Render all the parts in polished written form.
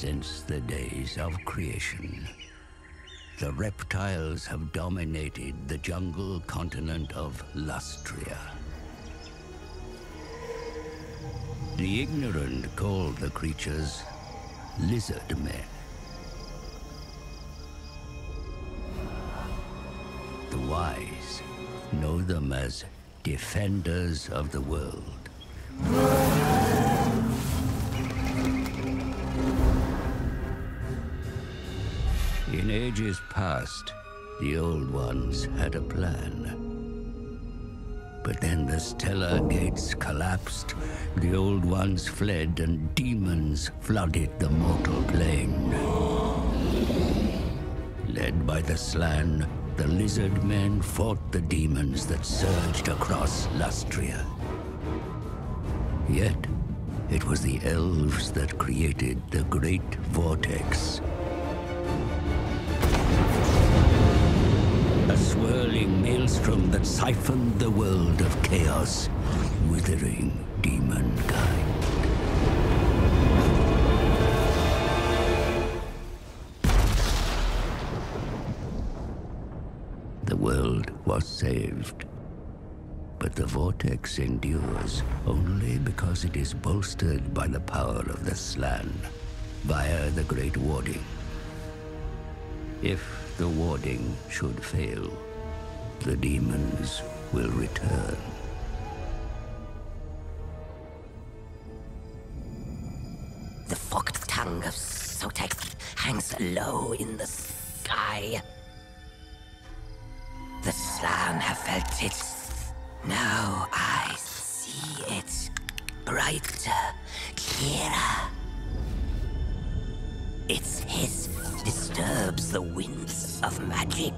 Since the days of creation, the reptiles have dominated the jungle continent of Lustria. The ignorant call the creatures Lizardmen. The wise know them as defenders of the world. In ages past, the Old Ones had a plan. But then the stellar gates collapsed, the Old Ones fled, and demons flooded the mortal plane. Led by the Slann, the Lizardmen fought the demons that surged across Lustria. Yet, it was the elves that created the Great Vortex. A swirling maelstrom that siphoned the world of chaos, withering demonkind. The world was saved, but the vortex endures only because it is bolstered by the power of the Slann, via the Great Warding. If the warding should fail, the demons will return. The forked tongue of Sotek hangs low in the sky. The Slann have felt it. Now I see it. Brighter, clearer. Its hiss disturbs the winds of magic.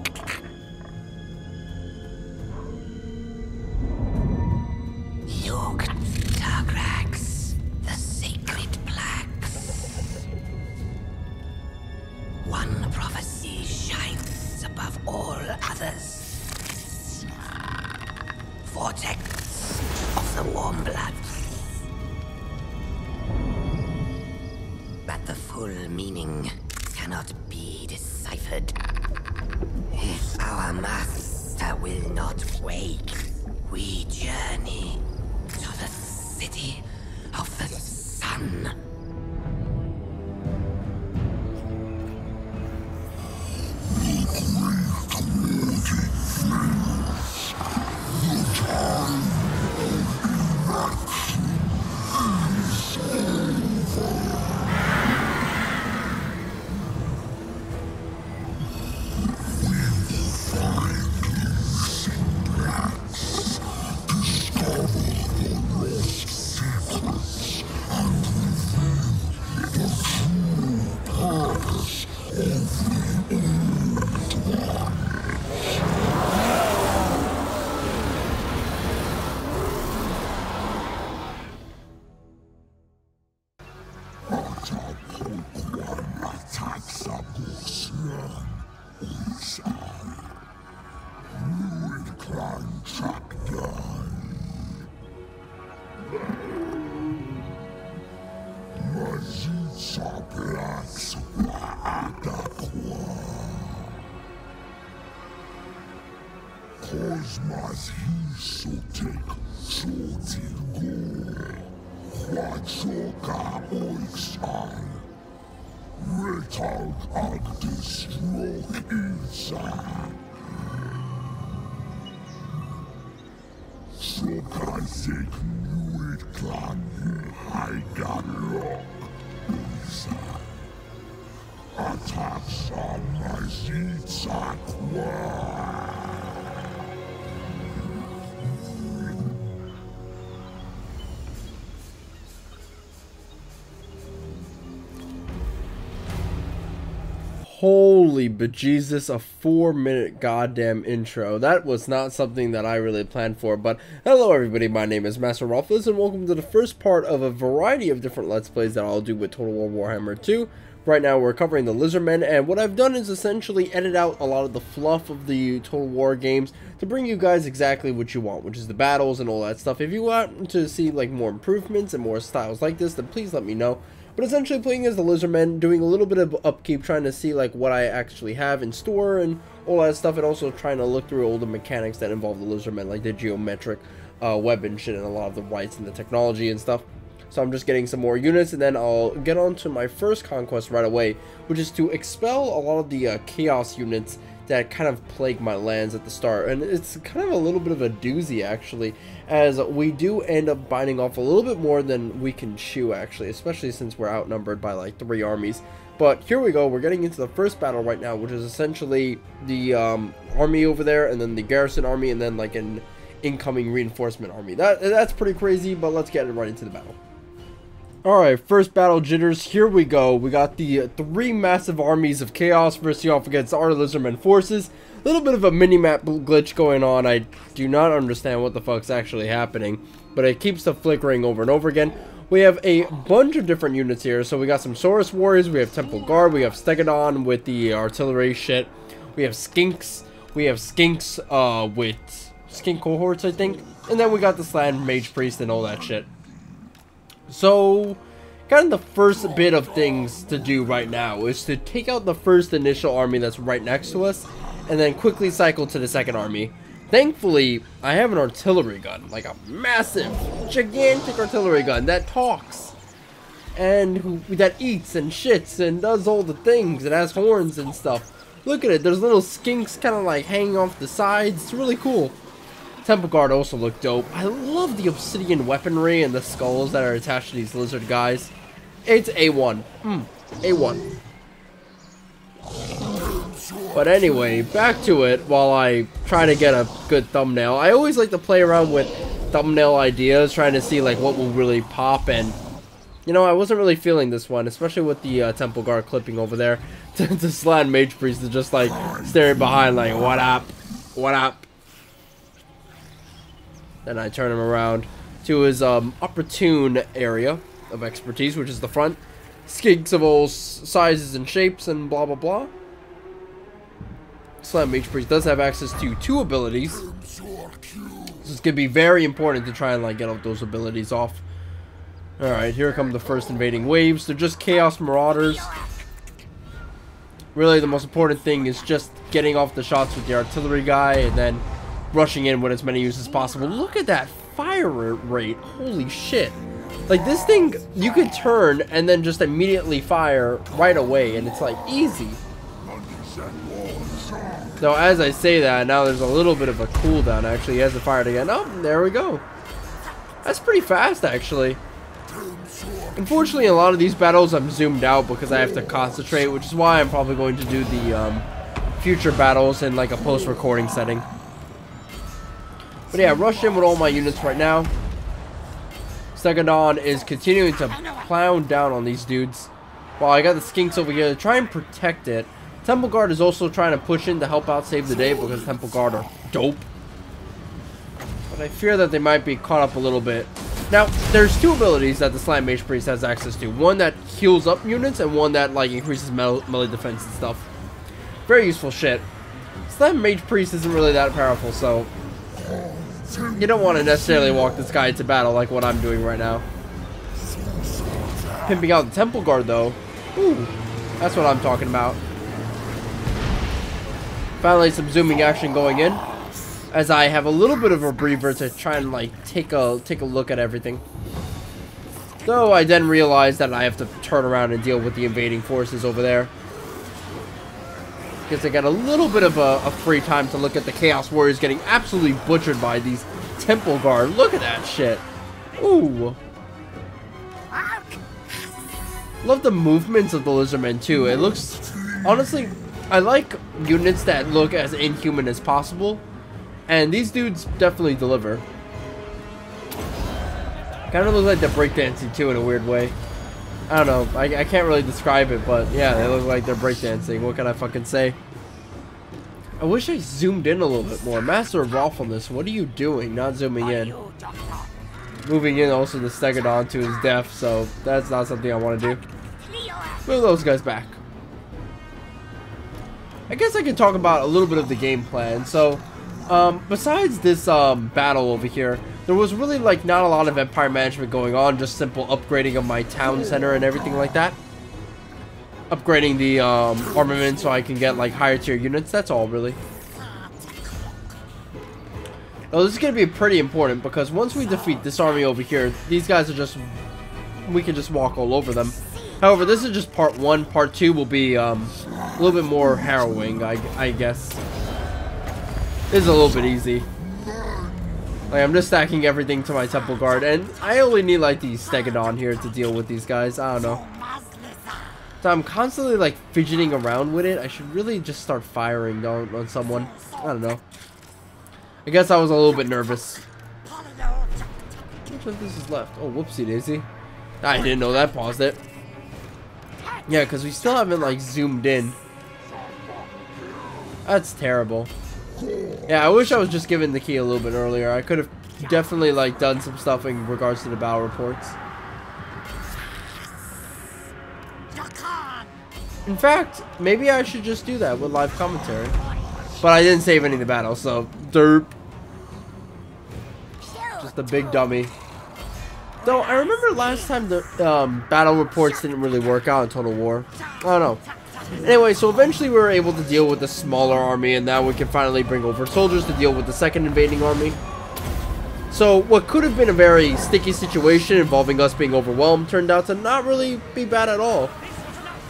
Look, Darkrax, the sacred plaques. One prophecy shines above all others. Vortex of the warm blood. But the full meaning cannot be deciphered. If our master will not wake, we journey to the city of the sun. Holy bejesus, a 4-minute goddamn intro. That was not something that I really planned for, but hello everybody, my name is Masterofroflness, and welcome to the first part of a variety of different Let's Plays that I'll do with Total War Warhammer 2. Right now we're covering the Lizardmen, and what I've done is essentially edit out a lot of the fluff of the Total War games to bring you guys exactly what you want, which is the battles and all that stuff. If you want to see like more improvements and more styles like this, then please let me know. But essentially playing as the Lizardmen, doing a little bit of upkeep, trying to see like what I actually have in store and all that stuff, and also trying to look through all the mechanics that involve the Lizardmen, like the geometric weapon shit and a lot of the rights and the technology and stuff. So I'm just getting some more units, and then I'll get on to my first conquest right away, which is to expel a lot of the chaos units that kind of plague my lands at the start. And it's kind of a little bit of a doozy, actually, as we do end up binding off a little bit more than we can chew, actually, especially since we're outnumbered by like 3 armies. But here we go, we're getting into the first battle right now, which is essentially the army over there, and then the garrison army, and then like an incoming reinforcement army. That's pretty crazy, but let's get right into the battle. Alright, first battle jitters, here we go. We got the 3 massive armies of chaos facing off against our Lizardmen forces. A little bit of a mini-map glitch going on. I do not understand what the fuck's actually happening, but it keeps the flickering over and over again. We have a bunch of different units here. So we got some Saurus Warriors, we have Temple Guard, we have Stegodon with the artillery shit. We have Skinks, with Skink cohorts, I think. And then we got the Slan Mage Priest and all that shit. So, kind of the first bit of things to do right now is to take out the first initial army that's right next to us, and then quickly cycle to the second army. Thankfully, I have an artillery gun, like a massive, gigantic artillery gun that talks, and that eats and shits and does all the things. It has horns and stuff. Look at it, there's little skinks kind of like hanging off the sides. It's really cool. Temple Guard also look dope. I love the obsidian weaponry and the skulls that are attached to these lizard guys. It's A1. A1. But anyway, back to it while I try to get a good thumbnail. I always like to play around with thumbnail ideas, trying to see like what will really pop, and you know, I wasn't really feeling this one, especially with the Temple Guard clipping over there. The Slan Mage Priest is just like staring behind like, what up? What up? Then I turn him around to his opportune area of expertise, which is the front. Skinks of all sizes and shapes and blah blah blah. Slan Mage Priest does have access to 2 abilities. So it's gonna be very important to try and like get all those abilities off. Alright, here come the first invading waves. They're just Chaos Marauders. Really the most important thing is just getting off the shots with the artillery guy and then rushing in with as many uses as possible. Look at that fire rate. Holy shit. Like this thing, you could turn and then just immediately fire right away, and it's like easy. So as I say that, now there's a little bit of a cooldown. Actually, he hasn't fired again. Oh, there we go. That's pretty fast, actually. Unfortunately, a lot of these battles I'm zoomed out because I have to concentrate, which is why I'm probably going to do the future battles in like a post-recording setting. But yeah, rush in with all my units right now. Stegodon is continuing to plow down on these dudes, while I got the Skinks over here to try and protect it. Temple Guard is also trying to push in to help out save the day because Temple Guard are dope. But I fear that they might be caught up a little bit. Now, there's 2 abilities that the Slan Mage Priest has access to. One that heals up units, and one that like increases melee defense and stuff. Very useful shit. Slan Mage Priest isn't really that powerful, so you don't want to necessarily walk this guy into battle like what I'm doing right now. Pimping out the Temple Guard, though. Ooh, that's what I'm talking about. Finally, some zooming action going in, as I have a little bit of a breather to try and like take a look at everything. Though I then realize that I have to turn around and deal with the invading forces over there. Because I got a little bit of a free time to look at the Chaos Warriors getting absolutely butchered by these Temple Guard. Look at that shit. Ooh. Love the movements of the Lizardmen too. It looks, honestly, I like units that look as inhuman as possible. And these dudes definitely deliver. Kind of look like they're breakdancing too in a weird way. I don't know. I can't really describe it, but yeah, they look like they're breakdancing. What can I fucking say? I wish I zoomed in a little bit more. Masterofroflness, what are you doing? Not zooming in. Moving in also the Stegodon to his death, so that's not something I want to do. Move those guys back. I guess I could talk about a little bit of the game plan. So, besides this battle over here, there was really like not a lot of empire management going on, just simple upgrading of my town center and everything like that. Upgrading the armament so I can get like higher tier units, that's all really. Oh, this is going to be pretty important because once we defeat this army over here, these guys are just, we can just walk all over them. However, this is just part 1. Part 2 will be a little bit more harrowing, I guess. This is a little bit easy. Like, I'm just stacking everything to my temple guard, and I only need like the stegodon here to deal with these guys. I don't know. So I'm constantly like fidgeting around with it. I should really just start firing on someone. I don't know. I guess I was a little bit nervous. How much of this is left? Oh, whoopsie daisy. I didn't know that paused it. Yeah, because we still haven't like zoomed in. That's terrible. Yeah, I wish I was just given the key a little bit earlier. I could have definitely like done some stuff in regards to the battle reports. In fact, maybe I should just do that with live commentary. But I didn't save any of the battle, so derp. Just a big dummy. Though I remember last time the battle reports didn't really work out in Total War. I don't know. Anyway, so eventually we were able to deal with the smaller army, and now we can finally bring over soldiers to deal with the second invading army. So what could have been a very sticky situation involving us being overwhelmed turned out to not really be bad at all.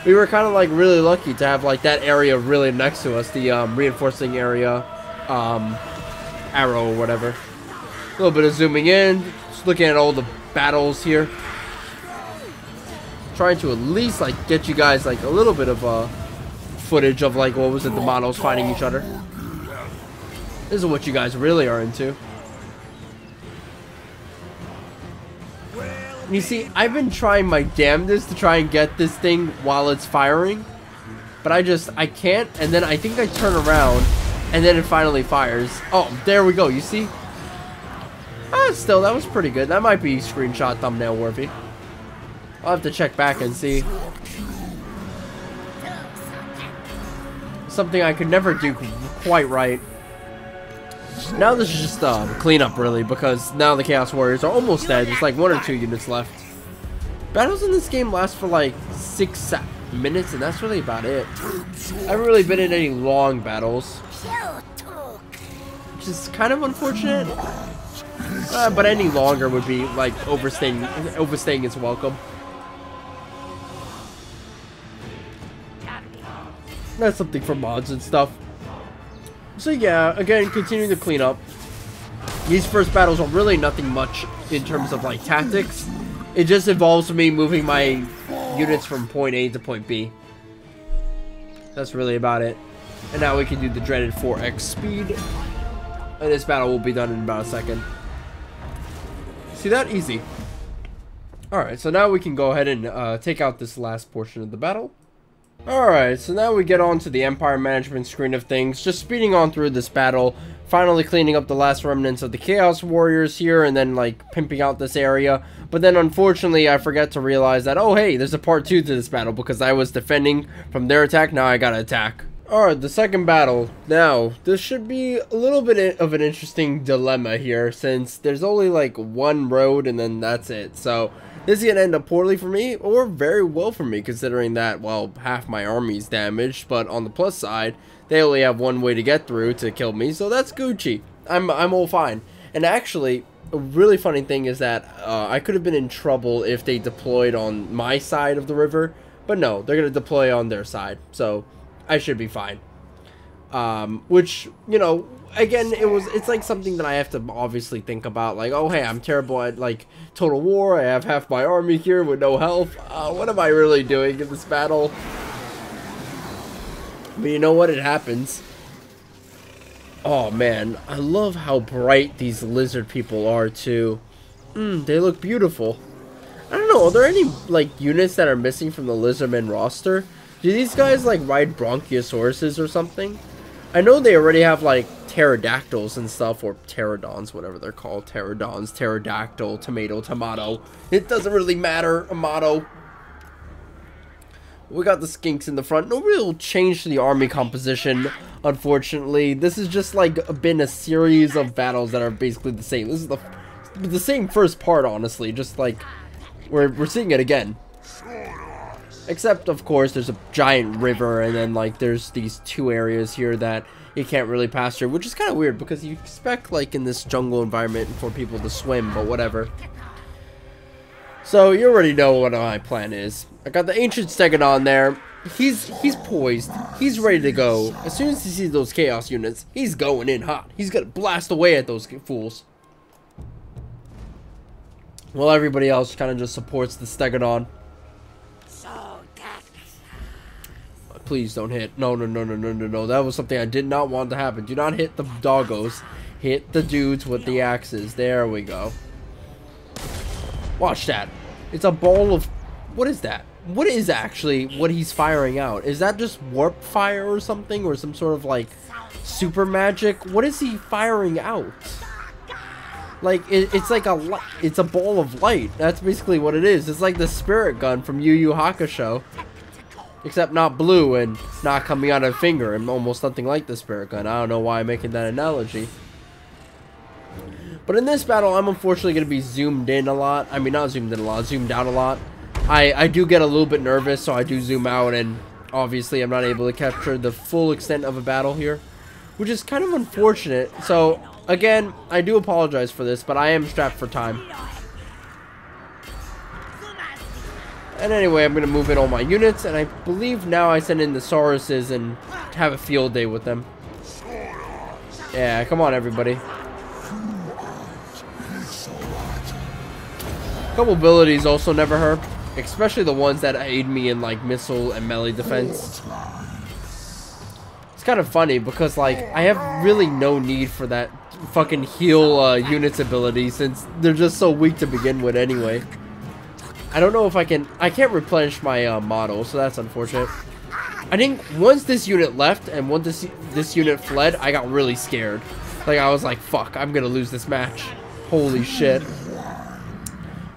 We were kind of like really lucky to have like that area really next to us, the reinforcing area, arrow or whatever. A little bit of zooming in, just looking at all the battles here. Trying to at least like get you guys like a little bit of footage of like what was it, the models fighting each other. This is what you guys really are into. You see, I've been trying my damnedest to try and get this thing while it's firing, but I can't, and then I think I turn around, and then it finally fires. Oh, there we go, you see? Still, that was pretty good. That might be screenshot thumbnail worthy. I'll have to check back and see. Something I could never do quite right. Now this is just cleanup really, because now the Chaos Warriors are almost dead. There's like 1 or 2 units left. Battles in this game last for like 6 minutes, and that's really about it. I haven't really been in any long battles, which is kind of unfortunate. But any longer would be like overstaying its welcome. That's something for mods and stuff. So yeah, again, continuing to clean up. These first battles are really nothing much in terms of like tactics. It just involves me moving my units from point A to point B. That's really about it. And now we can do the dreaded 4x speed. And this battle will be done in about a second. See that? Easy. Alright, so now we can go ahead and take out this last portion of the battle. Alright, so now we get on to the Empire Management screen of things, just speeding on through this battle, finally cleaning up the last remnants of the Chaos Warriors here, and then like pimping out this area. But then unfortunately I forgot to realize that, oh hey, there's a part 2 to this battle, because I was defending from their attack, now I gotta attack. Alright, the second battle. Now, this should be a little bit of an interesting dilemma here, since there's only like one road and then that's it. So this is going to end up poorly for me, or very well for me, considering that, well, half my army's damaged, but on the plus side, they only have one way to get through to kill me, so that's Gucci. I'm all fine. And actually, a really funny thing is that I could have been in trouble if they deployed on my side of the river, but no, they're going to deploy on their side, so I should be fine. Which, you know, again, it's like something that I have to obviously think about, like, oh hey, I'm terrible at like Total War, I have half my army here with no health, what am I really doing in this battle? But you know what, it happens. Oh man, I love how bright these lizard people are too. They look beautiful. I don't know, are there any like units that are missing from the Lizardmen roster? Do these guys like ride Bronchiosauruses or something? I know they already have like pterodactyls and stuff, or pterodons, whatever they're called. Pterodons, pterodactyl, tomato. It doesn't really matter, a motto. We got the skinks in the front. No real change to the army composition, unfortunately. This is just like been a series of battles that are basically the same. This is the the same first part, honestly. Just like we're seeing it again. Except, of course, there's a giant river, and then like there's these two areas here that you can't really pass through, which is kind of weird because you expect like in this jungle environment for people to swim, but whatever. So you already know what my plan is. I got the ancient Stegodon there. He's poised. He's ready to go. As soon as he sees those chaos units, he's going in hot. He's gonna blast away at those fools. While everybody else kind of just supports the Stegodon. Please don't hit. No. That was something I did not want to happen. Do not hit the doggos. Hit the dudes with the axes. There we go. Watch that. It's a ball of... What is that? What is actually what he's firing out? Is that just warp fire or something? Or some sort of like super magic? What is he firing out? Like, it's like it's a ball of light. That's basically what it is. It's like the spirit gun from Yu Yu Hakusho. Except not blue and not coming out of a finger and almost nothing like the spirit gun. I don't know why I'm making that analogy. But in this battle, I'm unfortunately going to be zoomed in a lot. I mean, not zoomed in a lot, zoomed out a lot. I do get a little bit nervous, so I do zoom out, and obviously I'm not able to capture the full extent of a battle here, which is kind of unfortunate. So, again, I do apologize for this, but I am strapped for time. And anyway, I'm going to move in all my units, and I believe now I send in the Sauruses and have a field day with them. Yeah, come on, everybody. Couple abilities also never hurt, especially the ones that aid me in like missile and melee defense. It's kind of funny because like I have really no need for that fucking heal units ability since they're just so weak to begin with anyway. I don't know if I can't replenish my model, so that's unfortunate. I think once this unit left and once this unit fled, I got really scared. Like I was like, fuck, I'm gonna lose this match. Holy shit.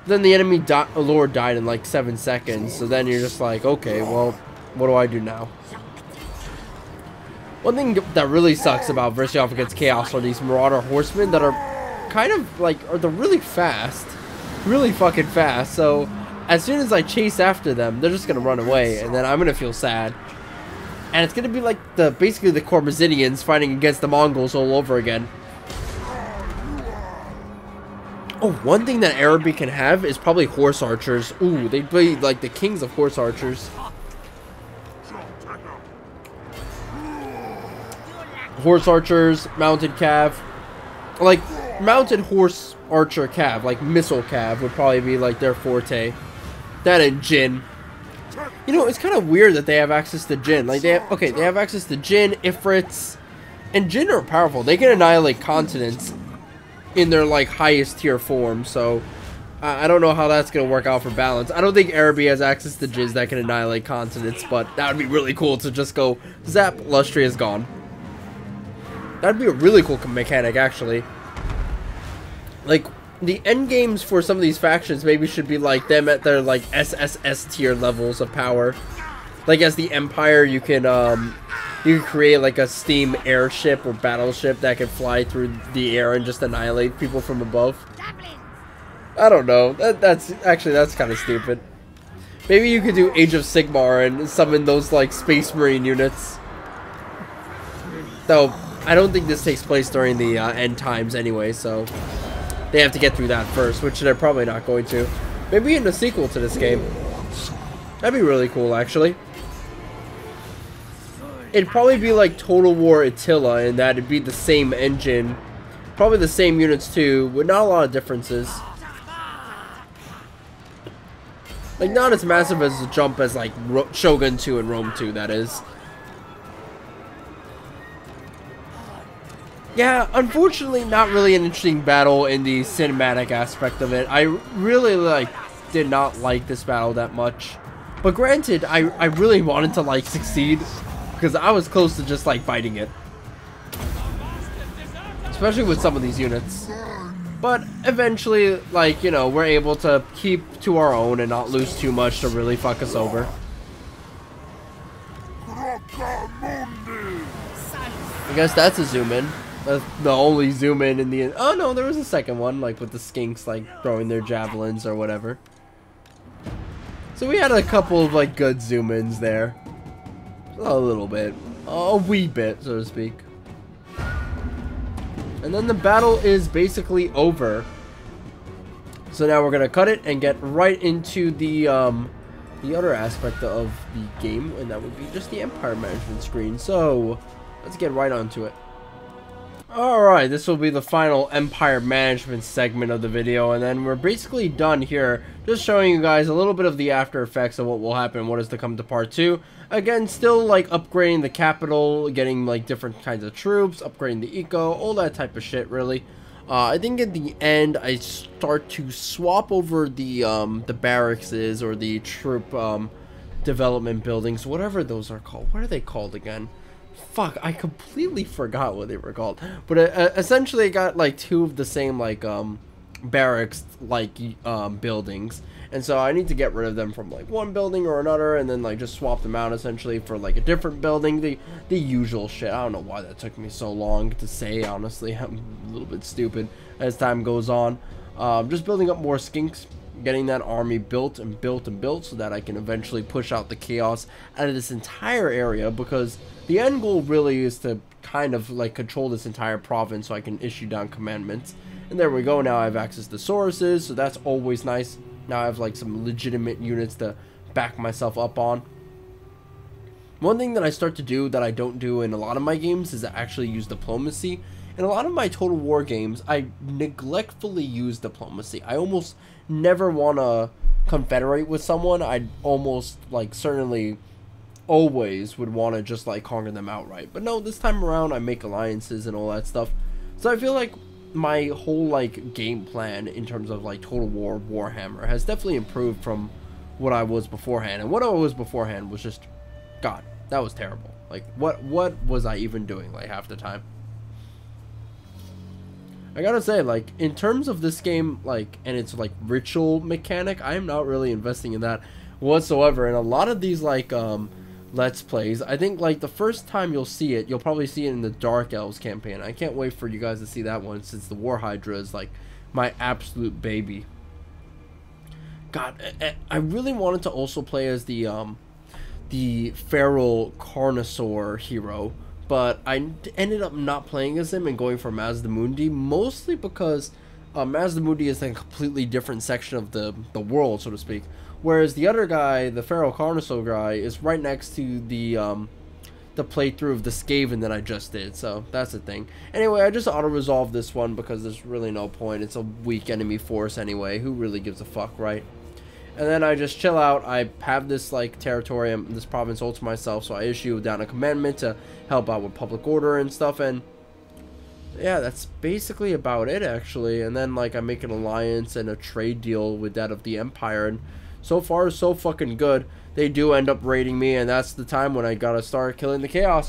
Then the enemy lord died in like 7 seconds, so then you're just like, okay, well, what do I do now? One thing that really sucks about versing off against Chaos are these Marauder Horsemen that are kind of like, they're really fast. Really fucking fast, so as soon as I chase after them, they're just gonna run away, and then I'm gonna feel sad. And it's gonna be like basically the Cormosidians fighting against the Mongols all over again. Oh, one thing that Araby can have is probably horse archers. Ooh, they'd be like the kings of horse archers. Horse archers, mounted cav. Like, mounted horse archer cav, like missile cav would probably be like their forte. That and Jin. You know, it's kind of weird that they have access to Jin. Like, they have access to Jin, Ifrits, and Jin are powerful. They can annihilate continents in their like highest tier form, so I don't know how that's gonna work out for balance. I don't think Araby has access to Jizz that can annihilate continents, but that would be really cool to just go zap, Lustria is gone. That'd be a really cool mechanic, actually. Like, the end games for some of these factions maybe should be like them at their like SSS tier levels of power. Like as the Empire, you can create like a steam airship or battleship that can fly through the air and just annihilate people from above. I don't know. That's kind of stupid. Maybe you could do Age of Sigmar and summon those like Space Marine units. Though I don't think this takes place during the end times anyway, so they have to get through that first, which they're probably not going to. Maybe in a sequel to this game. That'd be really cool, actually. It'd probably be like Total War Attila in that it'd be the same engine. Probably the same units too, with not a lot of differences. Like, not as massive as a jump as like Shogun 2 and Rome 2, that is. Yeah, unfortunately not really an interesting battle in the cinematic aspect of it. I really did not like this battle that much. But granted, I really wanted to like succeed, because I was close to just like fighting it. Especially with some of these units. But eventually, like, you know, we're able to keep to our own and not lose too much to really fuck us over. I guess that's a zoom in. That's the only zoom in the... Oh, no, there was a second one, like, with the skinks, like, throwing their javelins or whatever. So we had a couple of, like, good zoom-ins there. A little bit. A wee bit, so to speak. And then the battle is basically over. So now we're gonna cut it and get right into the other aspect of the game, and that would be just the Empire management screen. So let's get right onto it. Alright, this will be the final Empire management segment of the video, and then we're basically done here, just showing you guys a little bit of the after effects of what will happen, what is to come to part 2. Again, still like upgrading the capital, getting like different kinds of troops, upgrading the eco, all that type of shit really. I think at the end I start to swap over the barracks or the troop development buildings, whatever those are called. What are they called again? Fuck, I completely forgot what they were called. But essentially I got like two of the same like barracks like buildings. And so I need to get rid of them from like one building or another, and then like just swap them out essentially for like a different building. The usual shit. I don't know why that took me so long to say, honestly. I'm a little bit stupid as time goes on. Just building up more skinks, getting that army built and built and built so that I can eventually push out the chaos out of this entire area, because the end goal really is to kind of like control this entire province so I can issue down commandments. And there we go. Now I have access to sources, so that's always nice. Now I have like some legitimate units to back myself up on. One thing that I start to do that I don't do in a lot of my games is to actually use diplomacy. In a lot of my Total War games, I neglectfully use diplomacy. I almost never want to confederate with someone. I'd almost like certainly always would want to just like conquer them outright. But no, this time around I make alliances and all that stuff. So I feel like my whole like game plan in terms of like Total War Warhammer has definitely improved from what I was beforehand. And what I was beforehand was just, God, that was terrible. Like what was I even doing like half the time? I gotta say, like in terms of this game, like, and its like ritual mechanic, I am not really investing in that whatsoever. And a lot of these like Let's Plays, I think like the first time you'll see it, you'll probably see it in the Dark Elves campaign. I can't wait for you guys to see that one, since the War Hydra is like my absolute baby. God, I really wanted to also play as the Feral Carnosaur hero, but I ended up not playing as him and going for Mazdamundi, mostly because Mazdamundi is like a completely different section of the world, so to speak. Whereas the other guy, the Feral Carnosaur guy, is right next to the playthrough of the Skaven that I just did. So that's the thing. Anyway, I just auto-resolved this one because there's really no point. It's a weak enemy force anyway. Who really gives a fuck, right? And then I just chill out. I have this like territory, this province all to myself. So I issue down a commandment to help out with public order and stuff. And yeah, that's basically about it actually. And then like I make an alliance and a trade deal with that of the Empire, and so far so fucking good. They do end up raiding me, and that's the time when I gotta start killing the chaos.